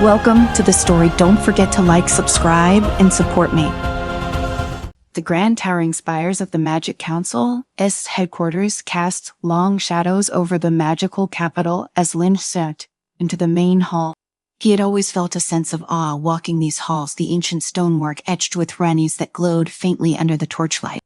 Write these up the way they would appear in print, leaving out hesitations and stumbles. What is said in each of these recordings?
Welcome to the story. Don't forget to like, subscribe, and support me. The grand towering spires of the Magic Council's headquarters cast long shadows over the magical capital as Lin stepped into the main hall. He had always felt a sense of awe walking these halls, the ancient stonework etched with runnings that glowed faintly under the torchlight.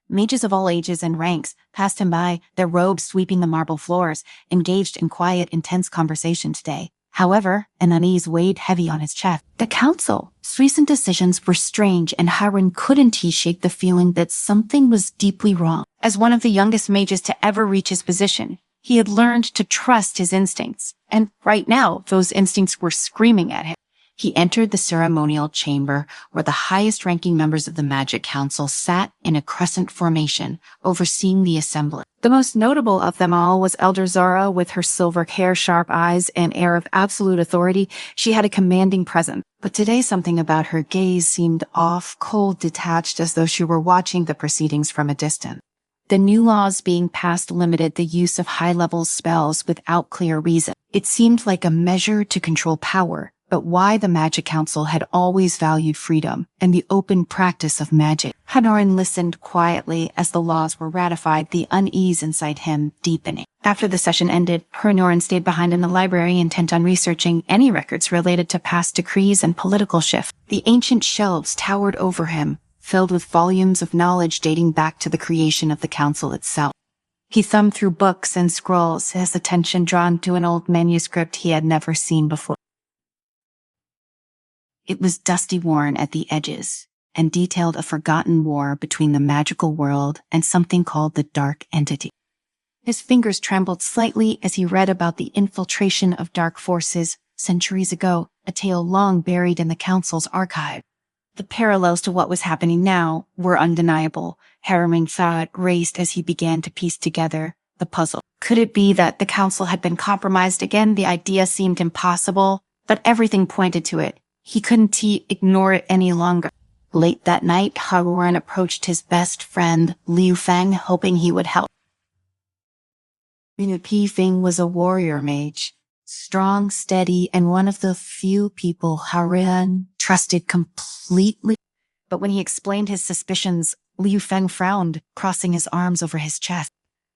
Mages of all ages and ranks passed him by, their robes sweeping the marble floors, engaged in quiet, intense conversation today. However, an unease weighed heavy on his chest. The council's recent decisions were strange, and Harun couldn't shake the feeling that something was deeply wrong. As one of the youngest mages to ever reach his position, he had learned to trust his instincts, and right now, those instincts were screaming at him. He entered the ceremonial chamber where the highest-ranking members of the Magic Council sat in a crescent formation, overseeing the assembly. The most notable of them all was Elder Zara, with her silver hair, sharp eyes, and air of absolute authority. She had a commanding presence, but today something about her gaze seemed off, cold, detached, as though she were watching the proceedings from a distance. The new laws being passed limited the use of high-level spells without clear reason. It seemed like a measure to control power, but why the Magic Council had always valued freedom and the open practice of magic. Harun listened quietly as the laws were ratified, the unease inside him deepening. After the session ended, Harun stayed behind in the library, intent on researching any records related to past decrees and political shifts. The ancient shelves towered over him, filled with volumes of knowledge dating back to the creation of the council itself. He thumbed through books and scrolls, his attention drawn to an old manuscript he had never seen before. It was dusty, worn at the edges, and detailed a forgotten war between the magical world and something called the Dark Entity. His fingers trembled slightly as he read about the infiltration of dark forces centuries ago, a tale long buried in the council's archive. The parallels to what was happening now were undeniable. Harrowing's thought raced as he began to piece together the puzzle. Could it be that the council had been compromised again? The idea seemed impossible, but everything pointed to it. He couldn't ignore it any longer. Late that night, Harun approached his best friend, Liu Feng, hoping he would help. Liu Feng was a warrior mage, strong, steady, and one of the few people Harun trusted completely. But when he explained his suspicions, Liu Feng frowned, crossing his arms over his chest.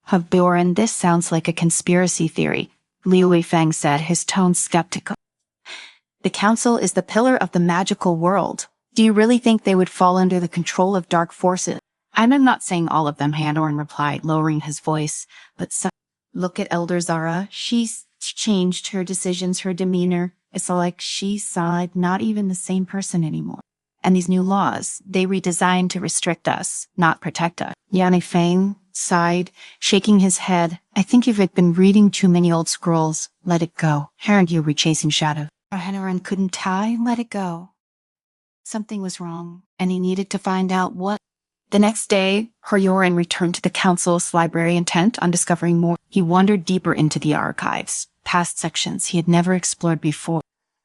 Harun, this sounds like a conspiracy theory, Liu Feng said, his tone skeptical. The council is the pillar of the magical world. Do you really think they would fall under the control of dark forces? I'm not saying all of them, Harun replied, lowering his voice, but look at Elder Zara. She's changed her decisions, her demeanor. It's like she's not even the same person anymore. And these new laws, they redesigned to restrict us, not protect us. Yanni Feng sighed, shaking his head. I think you've been reading too many old scrolls. Let it go. Harun, you were chasing shadows. Harun couldn't let it go. Something was wrong, and he needed to find out what. The next day, Harun returned to the council's library intent on discovering more. He wandered deeper into the archives, past sections he had never explored before.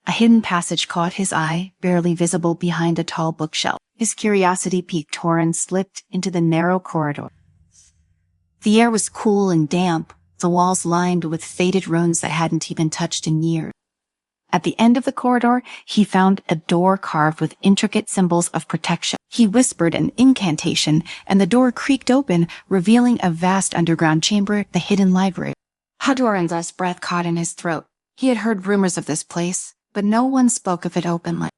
A hidden passage caught his eye, barely visible behind a tall bookshelf. His curiosity piqued. Harun slipped into the narrow corridor. The air was cool and damp, the walls lined with faded runes that hadn't even touched in years. At the end of the corridor, he found a door carved with intricate symbols of protection. He whispered an incantation, and the door creaked open, revealing a vast underground chamber, the hidden library. Harun's breath caught in his throat. He had heard rumors of this place, but no one spoke of it openly.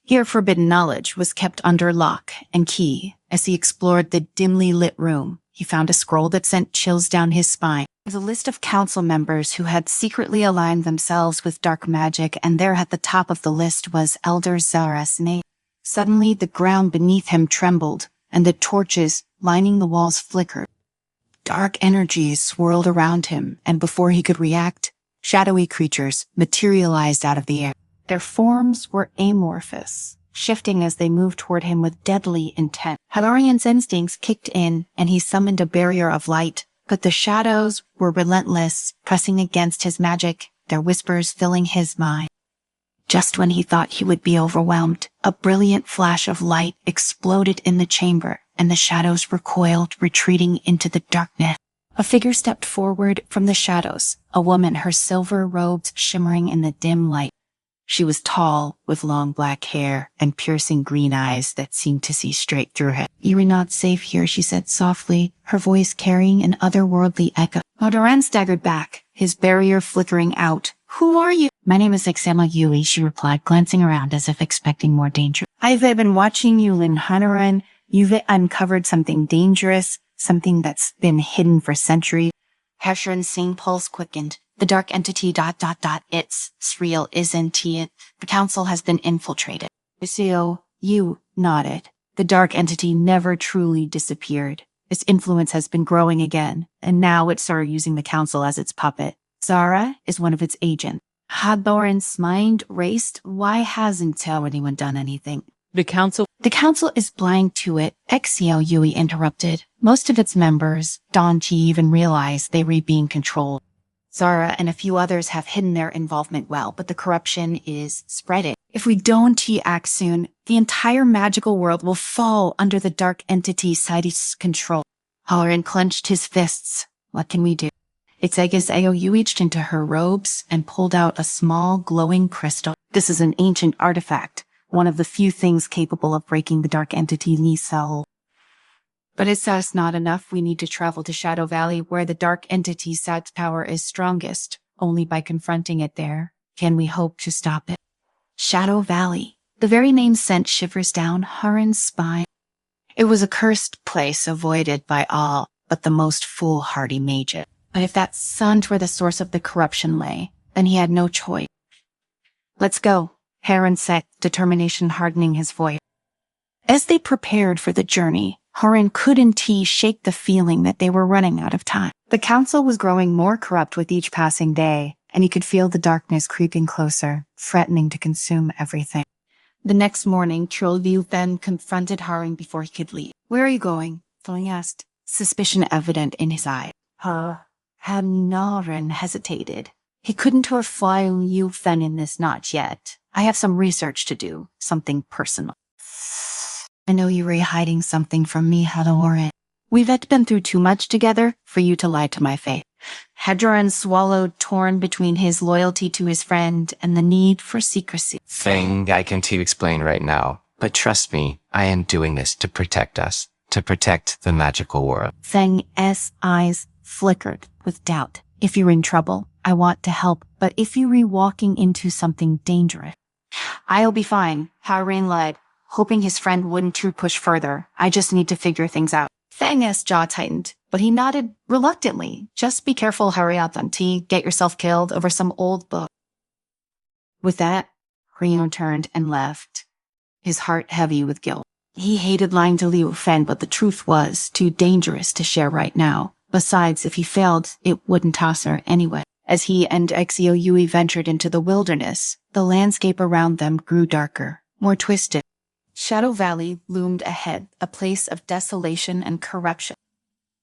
Here, forbidden knowledge was kept under lock and key. As he explored the dimly lit room, he found a scroll that sent chills down his spine. It was a list of council members who had secretly aligned themselves with dark magic, and there at the top of the list was Elder Zara's name. Suddenly, the ground beneath him trembled, and the torches lining the walls flickered. Dark energies swirled around him, and before he could react, shadowy creatures materialized out of the air. Their forms were amorphous, shifting as they moved toward him with deadly intent. Harun's instincts kicked in, and he summoned a barrier of light. But the shadows were relentless, pressing against his magic, their whispers filling his mind. Just when he thought he would be overwhelmed, a brilliant flash of light exploded in the chamber, and the shadows recoiled, retreating into the darkness. A figure stepped forward from the shadows, a woman, her silver robes shimmering in the dim light. She was tall, with long black hair and piercing green eyes that seemed to see straight through her. "You're not safe here," she said softly, her voice carrying an otherworldly echo. Odoran staggered back, his barrier flickering out. "Who are you?" "My name is Exema Yui," she replied, glancing around as if expecting more danger. "I've been watching you, Lingerie. You've uncovered something dangerous, something that's been hidden for centuries." Hershen's sane pulse quickened. "The dark entity ... It's real, isn't it? The council has been infiltrated." Iseo, you nodded. The dark entity never truly disappeared. Its influence has been growing again, and now it started using the council as its puppet. Zara is one of its agents. Hadloran's mind raced. Why hasn't anyone done anything? The council? The council is blind to it, Exio, Yui interrupted. Most of its members don't even realize they were being controlled. Zara and a few others have hidden their involvement well, but the corruption is spreading. If we don't act soon, the entire magical world will fall under the dark entity Saidi's control. Halloran clenched his fists. What can we do? Yui reached into her robes and pulled out a small, glowing crystal. This is an ancient artifact, one of the few things capable of breaking the dark entity Nisal. But it's us not enough. We need to travel to Shadow Valley, where the dark entity's power is strongest. Only by confronting it there can we hope to stop it. Shadow Valley. The very name sent shivers down Haran's spine. It was a cursed place avoided by all but the most foolhardy mages. But if that sun were the source of the corruption lay, then he had no choice. "Let's go," Haran said, determination hardening his voice. As they prepared for the journey, Haran couldn't shake the feeling that they were running out of time. The council was growing more corrupt with each passing day, and he could feel the darkness creeping closer, threatening to consume everything. The next morning, Trollview then confronted Haran before he could leave. "Where are you going?" Thorn asked, suspicion evident in his eye. Haran hesitated. He couldn't fly you fen in this not yet. "I have some research to do, something personal." "I know you were hiding something from me, Hadloran. We've been through too much together for you to lie to my face." Hadloran swallowed, torn between his loyalty to his friend and the need for secrecy. "Thing I can explain right now, but trust me, I am doing this to protect us, to protect the magical world." Feng's eyes flickered with doubt. "If you're in trouble, I want to help, but if you were walking into something dangerous..." "I'll be fine," Haran lied, hoping his friend wouldn't push further. "I just need to figure things out." Fang's jaw tightened, but he nodded reluctantly. "Just be careful, hurry up, Auntie. Get yourself killed over some old book." With that, Reno turned and left, his heart heavy with guilt. He hated lying to Liu Fen, but the truth was too dangerous to share right now. Besides, if he failed, it wouldn't toss her anyway. As he and Exio Yui ventured into the wilderness, the landscape around them grew darker, more twisted. Shadow Valley loomed ahead, a place of desolation and corruption.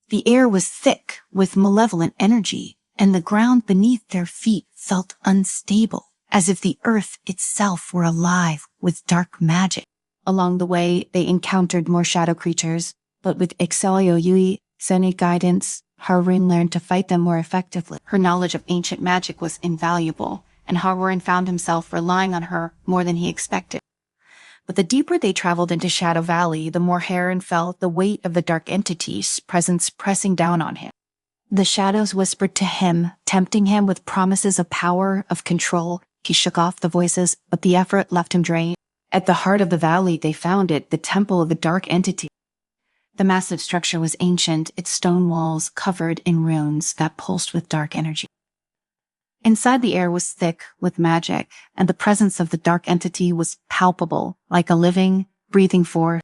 The air was thick with malevolent energy, and the ground beneath their feet felt unstable, as if the earth itself were alive with dark magic. Along the way, they encountered more shadow creatures, but with Exio Yui, Zen's guidance, Haran learned to fight them more effectively. Her knowledge of ancient magic was invaluable, and Haran found himself relying on her more than he expected. But the deeper they traveled into Shadow Valley, the more Haran felt the weight of the dark entity's presence pressing down on him. The shadows whispered to him, tempting him with promises of power, of control. He shook off the voices, but the effort left him drained. At the heart of the valley, they found it, the temple of the dark entity. The massive structure was ancient, its stone walls covered in runes that pulsed with dark energy. Inside, the air was thick with magic, and the presence of the dark entity was palpable, like a living, breathing force.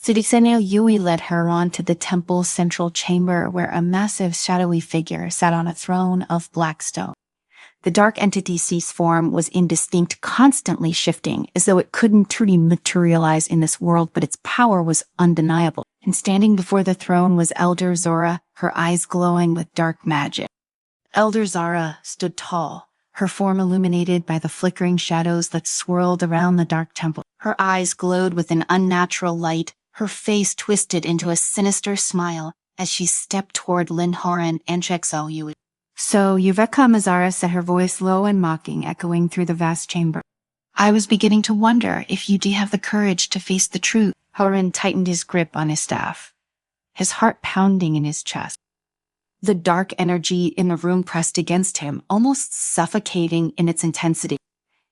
Sudiseneo Yui led her on to the temple's central chamber, where a massive shadowy figure sat on a throne of black stone. The dark entity's form was indistinct, constantly shifting, as though it couldn't truly materialize in this world, but its power was undeniable. And standing before the throne was Elder Zora, her eyes glowing with dark magic. Elder Zara stood tall, her form illuminated by the flickering shadows that swirled around the dark temple. Her eyes glowed with an unnatural light, her face twisted into a sinister smile as she stepped toward Lingerie and Exio Yui. So Yuveka Mazara said, her voice low and mocking, echoing through the vast chamber. I was beginning to wonder if you do have the courage to face the truth. Horan tightened his grip on his staff, his heart pounding in his chest. The dark energy in the room pressed against him, almost suffocating in its intensity.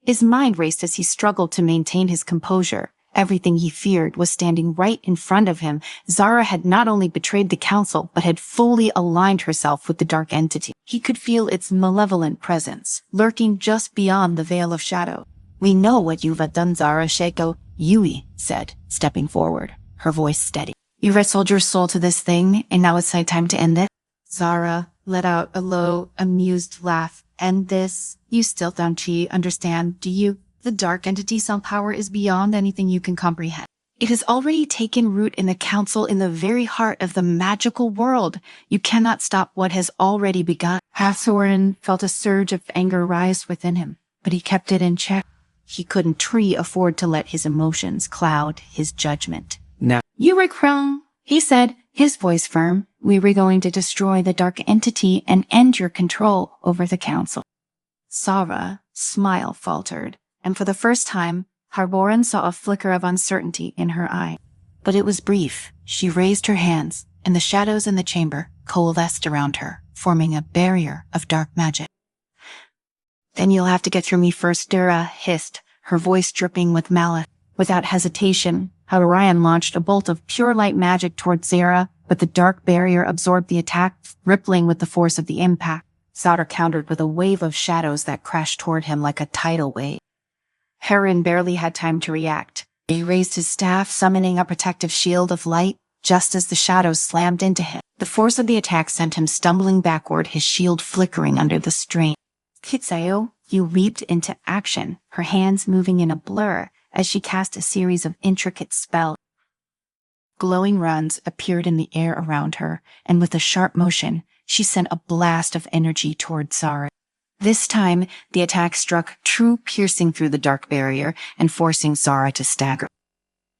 His mind raced as he struggled to maintain his composure. Everything he feared was standing right in front of him. Zara had not only betrayed the council, but had fully aligned herself with the dark entity. He could feel its malevolent presence, lurking just beyond the veil of shadow. We know what you've done, Zara Sheko, Yui said, stepping forward, her voice steady. You've sold your soul to this thing, and now it's time to end it. Zara let out a low, amused laugh. End this? You still don't understand, do you? The dark entity's power is beyond anything you can comprehend. It has already taken root in the council, in the very heart of the magical world. You cannot stop what has already begun. Hathorin felt a surge of anger rise within him, but he kept it in check. He couldn't afford to let his emotions cloud his judgment. Now, You were Krong, he said, his voice firm. We were going to destroy the dark entity and end your control over the council. Zara's smile faltered, and for the first time, Harboran saw a flicker of uncertainty in her eye. But it was brief. She raised her hands, and the shadows in the chamber coalesced around her, forming a barrier of dark magic. Then you'll have to get through me first, Dura hissed, her voice dripping with malice. Without hesitation, Harboran launched a bolt of pure light magic towards Zara, but the dark barrier absorbed the attack, rippling with the force of the impact. Zara countered with a wave of shadows that crashed toward him like a tidal wave. Heron barely had time to react. He raised his staff, summoning a protective shield of light, just as the shadows slammed into him. The force of the attack sent him stumbling backward, his shield flickering under the strain. Kitsayo, you leaped into action, her hands moving in a blur as she cast a series of intricate spells. Glowing runs appeared in the air around her, and with a sharp motion, she sent a blast of energy toward Zara. This time, the attack struck true, piercing through the dark barrier and forcing Zara to stagger.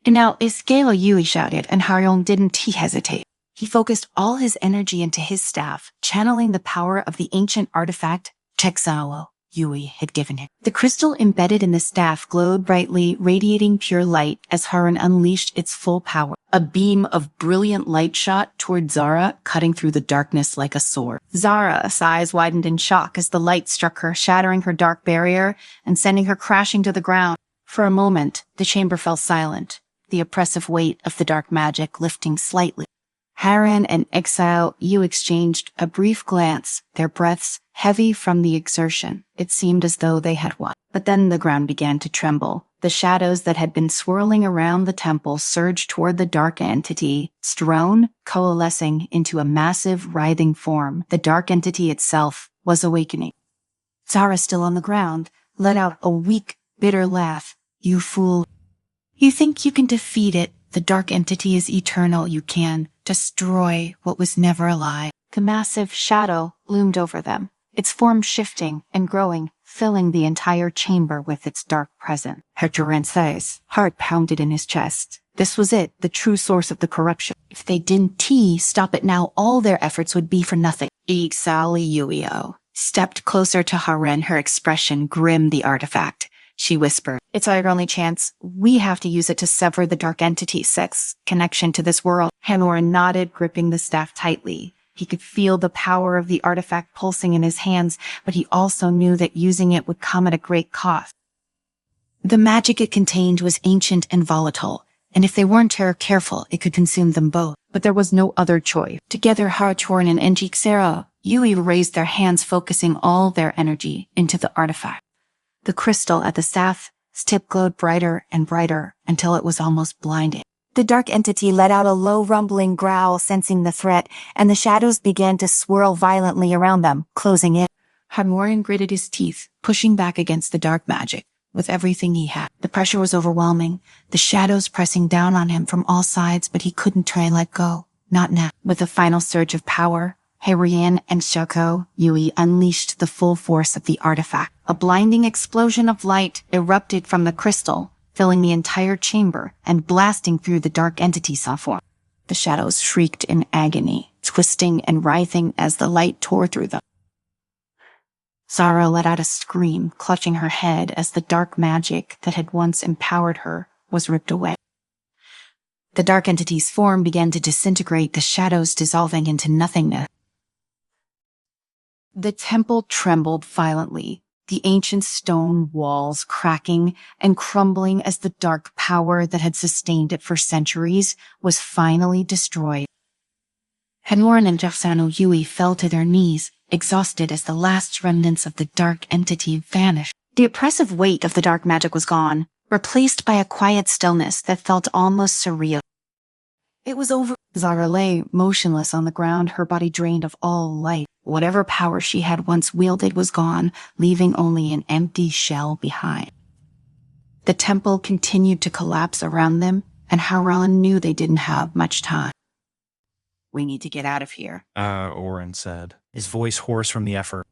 And now, Iskalo, Yui shouted, and Haryon didn't hesitate. He focused all his energy into his staff, channeling the power of the ancient artifact Chekzawo Yui had given him. The crystal embedded in the staff glowed brightly, radiating pure light as Harun unleashed its full power. A beam of brilliant light shot toward Zara, cutting through the darkness like a sword. Zara's eyes widened in shock as the light struck her, shattering her dark barrier and sending her crashing to the ground. For a moment, the chamber fell silent, the oppressive weight of the dark magic lifting slightly. Harun and Exile Yu exchanged a brief glance, their breaths heavy from the exertion. It seemed as though they had won. But then the ground began to tremble. The shadows that had been swirling around the temple surged toward the dark entity, strewn, coalescing into a massive, writhing form. The dark entity itself was awakening. Zara, still on the ground, let out a weak, bitter laugh. You fool. You think you can defeat it? The dark entity is eternal. You can destroy what was never alive. The massive shadow loomed over them, its form shifting and growing, filling the entire chamber with its dark presence. Herturense's heart pounded in his chest. This was it, the true source of the corruption. If they didn't stop it now, all their efforts would be for nothing. Ixali Yuio stepped closer to Haren, her expression grim. The artifact, she whispered. It's our only chance. We have to use it to sever the dark entity's sex connection to this world. Hanor nodded, gripping the staff tightly. He could feel the power of the artifact pulsing in his hands, but he also knew that using it would come at a great cost. The magic it contained was ancient and volatile, and if they weren't careful, it could consume them both. But there was no other choice. Together, Harchorn and Enjixera, Yui raised their hands, focusing all their energy into the artifact. The crystal at the staff's tip glowed brighter and brighter until it was almost blinding. The dark entity let out a low rumbling growl, sensing the threat, and the shadows began to swirl violently around them, closing in. Harmorian gritted his teeth, pushing back against the dark magic with everything he had. The pressure was overwhelming, the shadows pressing down on him from all sides, but he couldn't try and let go. Not now. With a final surge of power, Herian and Shoko Yui unleashed the full force of the artifact. A blinding explosion of light erupted from the crystal, filling the entire chamber and blasting through the dark entity's form. The shadows shrieked in agony, twisting and writhing as the light tore through them. Zara let out a scream, clutching her head as the dark magic that had once empowered her was ripped away. The dark entity's form began to disintegrate, the shadows dissolving into nothingness. The temple trembled violently, the ancient stone walls cracking and crumbling as the dark power that had sustained it for centuries was finally destroyed. Henwarn and Jafsano Yui fell to their knees, exhausted as the last remnants of the dark entity vanished. The oppressive weight of the dark magic was gone, replaced by a quiet stillness that felt almost surreal. It was over. Zara lay motionless on the ground, her body drained of all life. Whatever power she had once wielded was gone, leaving only an empty shell behind. The temple continued to collapse around them, and Haran knew they didn't have much time. "We need to get out of here," Oren said, his voice hoarse from the effort.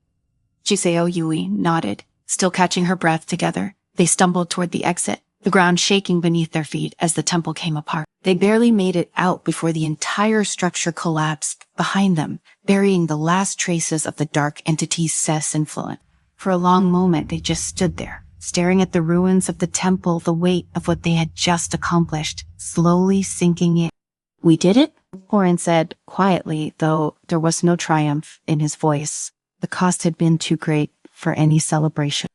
Chiseo Yui nodded, still catching her breath together. They stumbled toward the exit, the ground shaking beneath their feet as the temple came apart. They barely made it out before the entire structure collapsed behind them, burying the last traces of the dark entity's cess influence. For a long moment, they just stood there, staring at the ruins of the temple, the weight of what they had just accomplished, slowly sinking in. "We did it?" Oren said quietly, though there was no triumph in his voice. The cost had been too great for any celebration.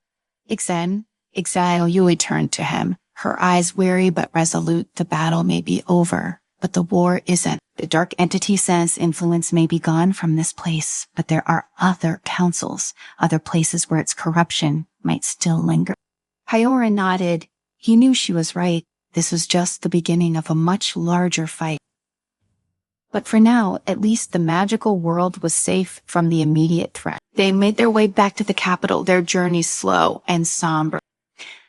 Exile Yui turned to him, her eyes weary but resolute. "The battle may be over, but the war isn't. The dark entity says influence may be gone from this place, but there are other councils, other places where its corruption might still linger." Hyorin nodded. He knew she was right. This was just the beginning of a much larger fight. But for now, at least the magical world was safe from the immediate threat. They made their way back to the capital, their journey slow and somber.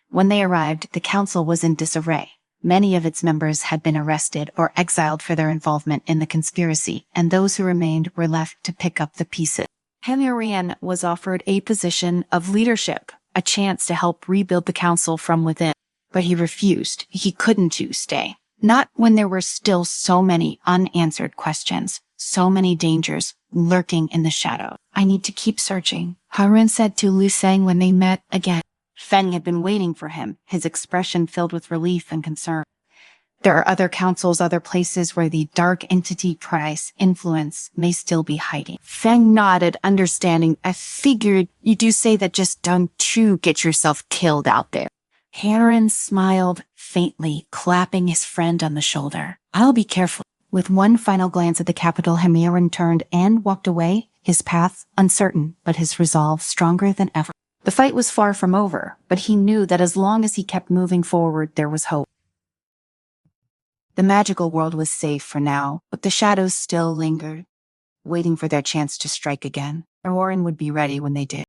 When they arrived, the council was in disarray. Many of its members had been arrested or exiled for their involvement in the conspiracy, and those who remained were left to pick up the pieces. Henrian was offered a position of leadership, a chance to help rebuild the council from within. But he refused. He couldn't stay. Not when there were still so many unanswered questions, so many dangers lurking in the shadow. "I need to keep searching," Harun said to Lu Seng when they met again. Feng had been waiting for him, his expression filled with relief and concern. "There are other councils, other places where the dark entity price influence may still be hiding." Feng nodded, understanding. "I figured you do say that, just don't you get yourself killed out there." Harun smiled faintly, clapping his friend on the shoulder. "I'll be careful." With one final glance at the capital, Hamiran turned and walked away, his path uncertain, but his resolve stronger than ever. The fight was far from over, but he knew that as long as he kept moving forward, there was hope. The magical world was safe for now, but the shadows still lingered, waiting for their chance to strike again. Warren would be ready when they did.